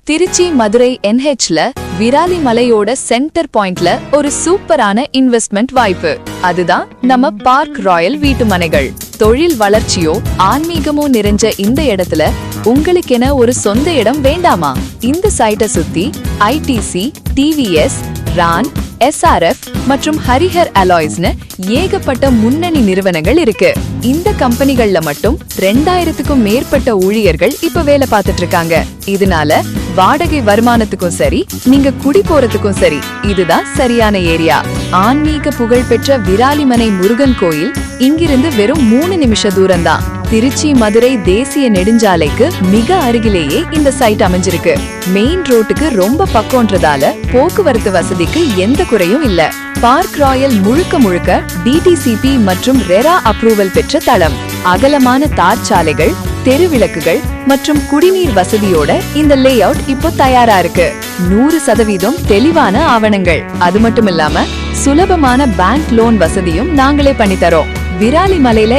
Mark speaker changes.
Speaker 1: திருச்சி மதுரை NHல விராலி மலையோட சென்டர் பாயிண்ட்ல ஒரு சூப்பரான இன்வெஸ்ட்மெண்ட் வாய்ப்பு. அதுதான் நம்ம பார்க் ராயல் வீட்டுமனைகள். தொழில் வளர்ச்சியோ ஆன்மீகமோ நிறைஞ்ச இந்த இடத்துல உங்களுக்கென ஒரு சொந்த இடம் வேண்டாமா? இந்த சைட்டை சுத்தி ITC, TVS, ரான், SRF மற்றும் ஹரிஹர் அலாய்ஸ்னு ஏகப்பட்ட முன்னணி நிறுவனங்கள் இருக்கு. இந்த கம்பெனிகள்ல மட்டும் 2000க்கும் மேற்பட்ட ஊழியர்கள் இப்ப வேலை பார்த்துட்டு இருக்காங்க. இதனால வாடகை வருமானத்துக்கும் சரி, நீங்க குடி போறதுக்கும் சரி, இதுதான் சரியான ஏரியா. ஆன்மீக புகழ்பெற்ற விராலிமனை முருகன் கோயில் இங்கிருந்து வெறும் 3 நிமிஷ தூரம்தான். திருச்சி மதுரை தேசிய நெடுஞ்சாலைக்கு மிக அருகிலேயே இந்த சைட் அமைஞ்சிருக்கு. மெயின் ரோட்டுக்கு ரொம்ப பக்கம்ன்றதால போக்குவரத்து வசதிக்கு எந்த குறையும் இல்ல. பார்க் ராயல் முழுக்க முழுக்க DTCP மற்றும் ரெரா அப்ரூவல் பெற்ற தளம். அகலமான தார் சாலைகள், தெருவிளக்குகள் மற்றும் குடிநீர் வசதியோட இந்த லே அவுட் இப்போ தயாரா இருக்கு. 100% தெளிவான ஆவணங்கள். அது மட்டும் இல்லாம சுலபமான பேங்க் லோன் வசதியும் நாங்களே பண்ணி தரோம். விராலி மலையில